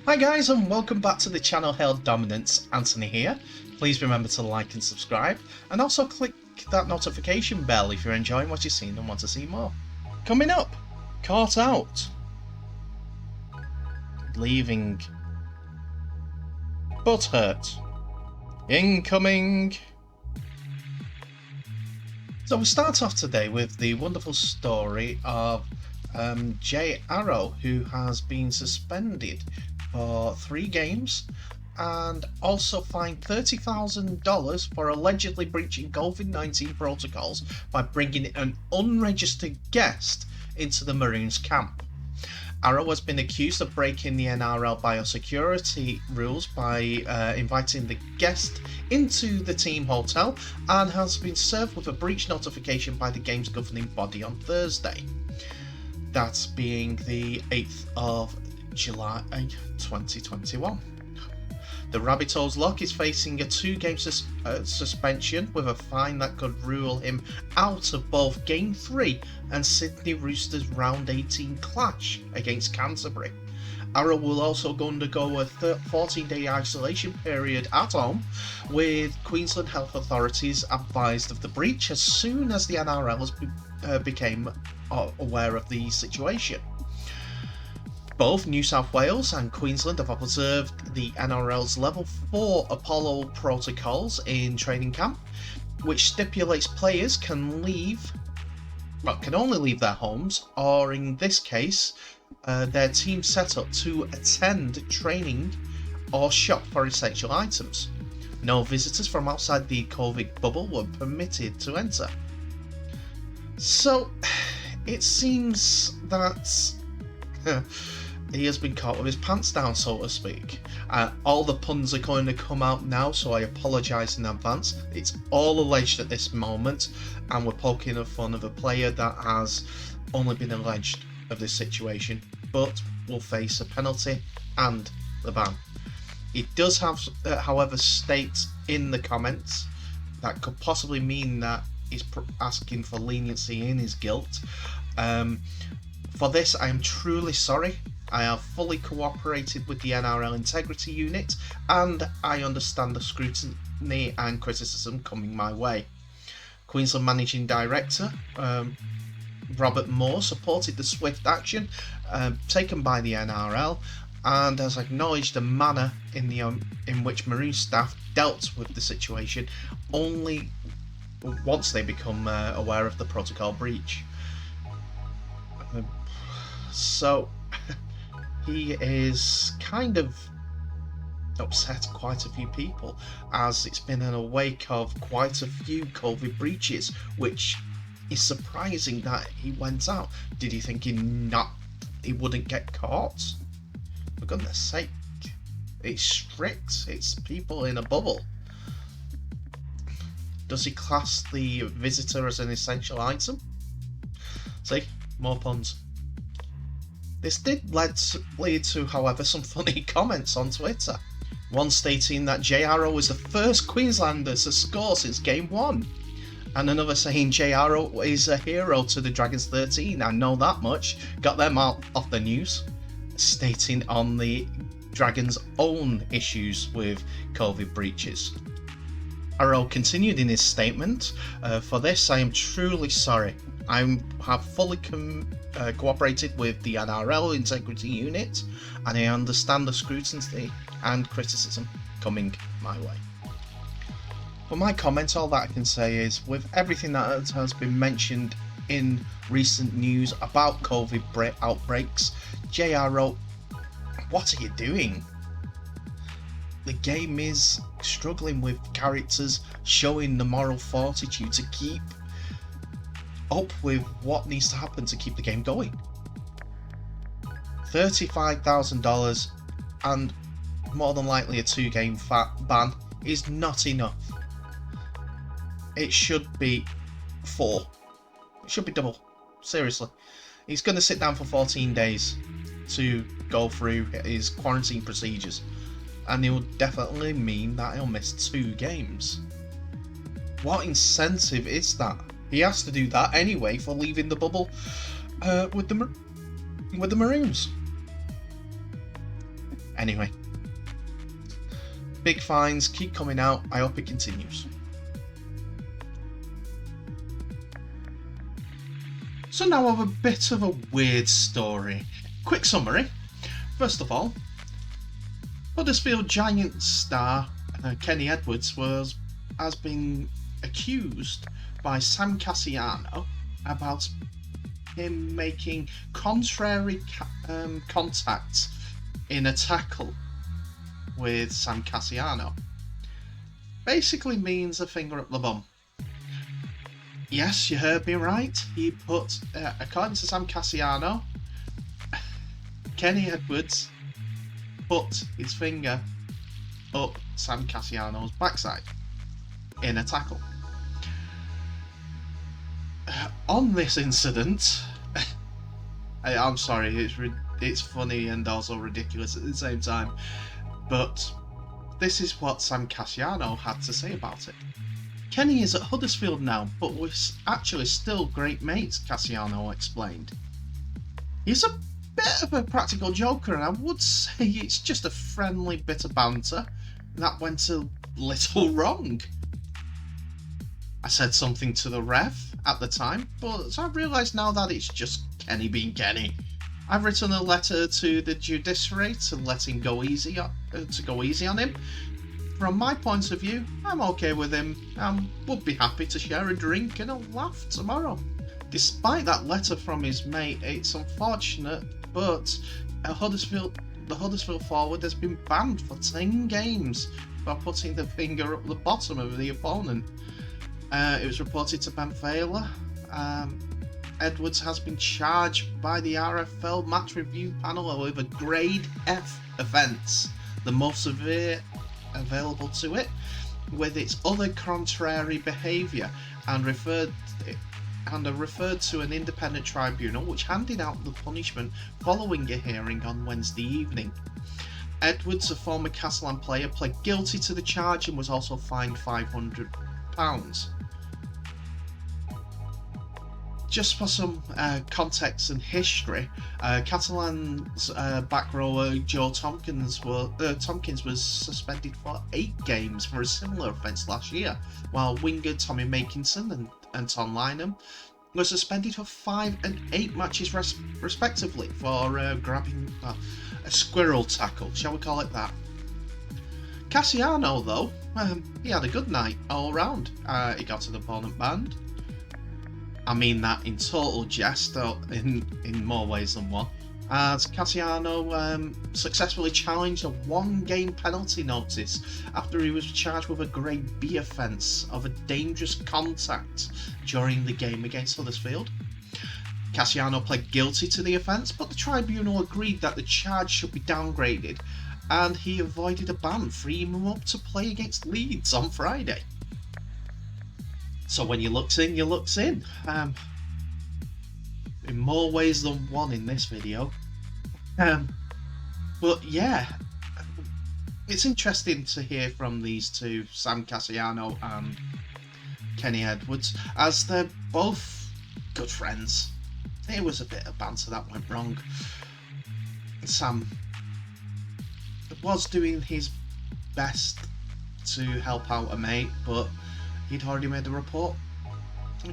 Hi guys, and welcome back to the channel Hailed Dominance. Anthony here. Please remember to like and subscribe, and also click that notification bell if you're enjoying what you're seeing and want to see more. Coming up, caught out, leaving, butthurt, incoming. So we start off today with the wonderful story of Jay Arrow, who has been suspended for 3 games and also fined $30,000 for allegedly breaching COVID-19 protocols by bringing an unregistered guest into the Maroons camp. Arrow has been accused of breaking the NRL biosecurity rules by inviting the guest into the team hotel and has been served with a breach notification by the game's governing body on Thursday. That being the 8th of July 2021. The Rabbitohs lock is facing a 2-game suspension with a fine that could rule him out of both Game 3 and Sydney Roosters Round 18 clash against Canterbury. Arrow will also undergo a 14-day isolation period at home, with Queensland health authorities advised of the breach as soon as the NRL became aware of the situation. Both New South Wales and Queensland have observed the NRL's Level 4 Apollo protocols in training camp, which stipulates players can only leave their homes, or in this case, their team setup to attend training or shop for essential items. No visitors from outside the COVID bubble were permitted to enter. So, it seems that he has been caught with his pants down, so to speak. All the puns are going to come out now, so I apologise in advance. It's all alleged at this moment, and we're poking the fun of a player that has only been alleged of this situation, but will face a penalty and the ban. It does have, however, state in the comments that could possibly mean that he's asking for leniency in his guilt. For this, I am truly sorry. I have fully cooperated with the NRL Integrity Unit, and I understand the scrutiny and criticism coming my way. Queensland Managing Director Robert Moore supported the swift action taken by the NRL and has acknowledged the manner in which Maroon staff dealt with the situation only once they become aware of the protocol breach. So he is kind of upset quite a few people, as it's been in a wake of quite a few COVID breaches, which is surprising that he went out. Did he think he wouldn't get caught? For goodness sake, it's strict, it's people in a bubble. Does he class the visitor as an essential item? See, more puns. This did lead to, however, some funny comments on Twitter. One stating that Jay Arrow is the first Queenslander to score since Game 1. And another saying Jay Arrow is a hero to the Dragons 13. I know that much. Got them out off the news. Stating on the Dragons' own issues with COVID breaches. Arrow continued in his statement, for this I am truly sorry. I have fully cooperated with the NRL Integrity Unit, and I understand the scrutiny and criticism coming my way. For my comment, all that I can say is, with everything that has been mentioned in recent news about COVID outbreaks, Jay Arrow, what are you doing? The game is struggling with characters showing the moral fortitude to keep up with what needs to happen to keep the game going. $35,000 and more than likely a 2-game ban is not enough. It should be 4. It should be double. Seriously. He's going to sit down for 14 days to go through his quarantine procedures, and it will definitely mean that he'll miss 2 games. What incentive is that? He has to do that anyway for leaving the bubble with the Maroons. Anyway, big fines keep coming out. I hope it continues. So now I have a bit of a weird story. Quick summary. First of all, Huddersfield Giants star Kenny Edwards has been accused by Sam Kasiano about him making contrary contact in a tackle with Sam Kasiano. Basically means a finger up the bum. Yes, you heard me right. He put, according to Sam Kasiano, Kenny Edwards put his finger up Sam Kasiano's backside in a tackle. On this incident, I'm sorry, it's funny and also ridiculous at the same time, but this is what Sam Kasiano had to say about it. Kenny is at Huddersfield now, but we're actually still great mates, Kasiano explained. He's a bit of a practical joker, and I would say it's just a friendly bit of banter that went a little wrong. I said something to the ref at the time, but I realise now that it's just Kenny being Kenny. I've written a letter to the judiciary to let him go easy on him. From my point of view, I'm okay with him and would be happy to share a drink and a laugh tomorrow. Despite that letter from his mate, it's unfortunate, but the Huddersfield forward has been banned for 10 games for putting the finger up the bottom of the opponent. It was reported to Ben Failer. Edwards has been charged by the RFL match review panel with a grade F offence, the most severe available to it, with its other contrary behaviour, and referred to an independent tribunal which handed out the punishment following a hearing on Wednesday evening. Edwards, a former Catalan player, pled guilty to the charge and was also fined £500. Just for some context and history, Catalan's back rower Joe Tompkins was suspended for 8 games for a similar offence last year, while winger Tommy Makinson and Tom Lynham were suspended for 5 and 8 matches respectively for grabbing a squirrel tackle, shall we call it that. Kasiano, though, he had a good night all round. He got an opponent banned. I mean that in total jest, in more ways than one, as Kasiano successfully challenged a 1-game penalty notice after he was charged with a grade B offence of a dangerous contact during the game against Huddersfield. Kasiano pled guilty to the offence, but the tribunal agreed that the charge should be downgraded, and he avoided a ban, freeing him up to play against Leeds on Friday. So when you looks in, you looks in. In more ways than one in this video. But yeah, it's interesting to hear from these two, Sam Kasiano and Kenny Edwards, as they're both good friends. There was a bit of banter that went wrong. Sam was doing his best to help out a mate, but he'd already made the report.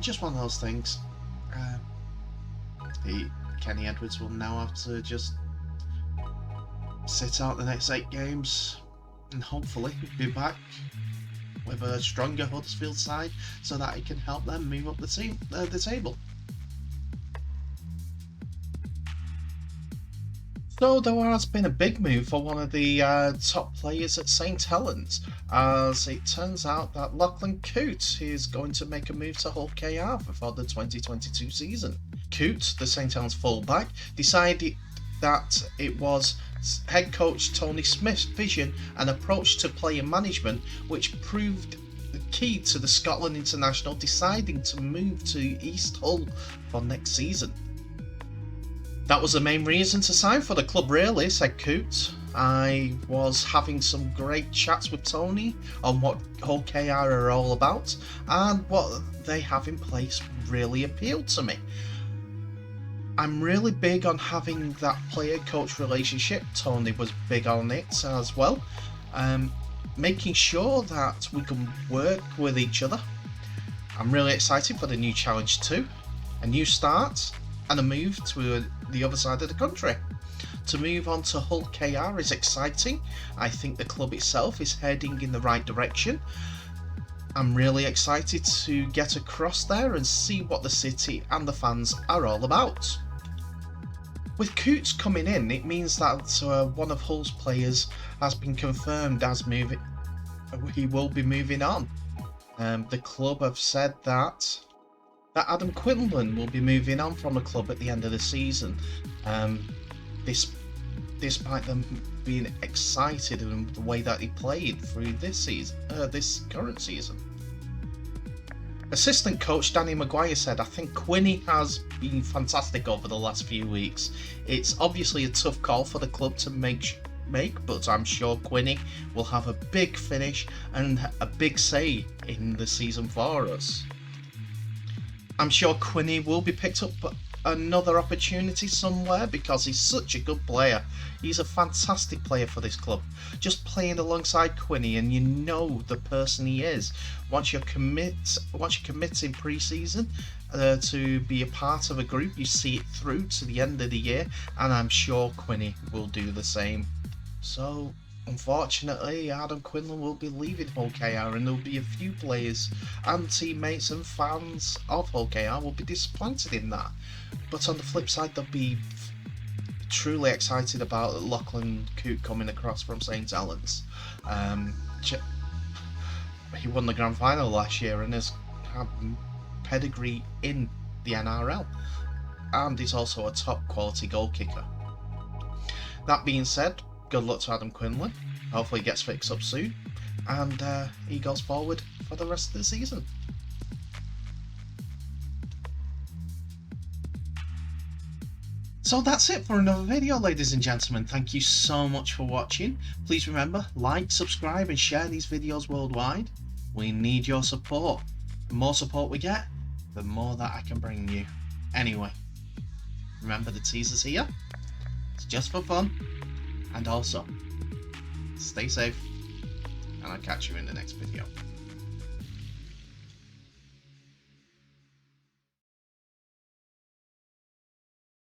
Just one of those things. Kenny Edwards will now have to just sit out the next 8 games and hopefully be back with a stronger Huddersfield side so that he can help them move up the table. So there has been a big move for one of the top players at St Helens, as it turns out that Lachlan Coote is going to make a move to Hull KR for the 2022 season. Coote, the St Helens fullback, decided that it was head coach Tony Smith's vision and approach to player management which proved the key to the Scotland international deciding to move to East Hull for next season. That was the main reason to sign for the club, really, said Coote. I was having some great chats with Tony on what Hull KR are all about, and what they have in place really appealed to me. I'm really big on having that player-coach relationship. Tony was big on it as well. Making sure that we can work with each other. I'm really excited for the new challenge too. A new start and a move to the other side of the country. To move on to Hull KR is exciting. I think the club itself is heading in the right direction. I'm really excited to get across there and see what the city and the fans are all about. With Coote coming in, it means that one of Hull's players has been confirmed as he will be moving on. The club have said that Adam Quinlan will be moving on from the club at the end of the season. Despite them being excited in the way that he played through this current season. Assistant coach Danny Maguire said, "I think Quinny has been fantastic over the last few weeks. It's obviously a tough call for the club to make, but I'm sure Quinny will have a big finish and a big say in the season for us. I'm sure Quinny will be picked up another opportunity somewhere because he's such a good player. He's a fantastic player for this club. Just playing alongside Quinny, and you know the person he is. Once you commit in pre-season to be a part of a group, you see it through to the end of the year, and I'm sure Quinny will do the same." So, unfortunately, Adam Quinlan will be leaving Hull KR, and there'll be a few players and teammates and fans of Hull KR will be disappointed in that. But on the flip side, they'll be truly excited about Lachlan Coote coming across from St Helens. He won the grand final last year and has had pedigree in the NRL, and he's also a top quality goal kicker. That being said, good luck to Adam Quinlan. Hopefully he gets fixed up soon and he goes forward for the rest of the season. So that's it for another video, ladies and gentlemen. Thank you so much for watching. Please remember, like, subscribe and share these videos worldwide. We need your support. The more support we get, the more that I can bring you. Anyway, remember the teasers here. It's just for fun. And also, stay safe, and I'll catch you in the next video.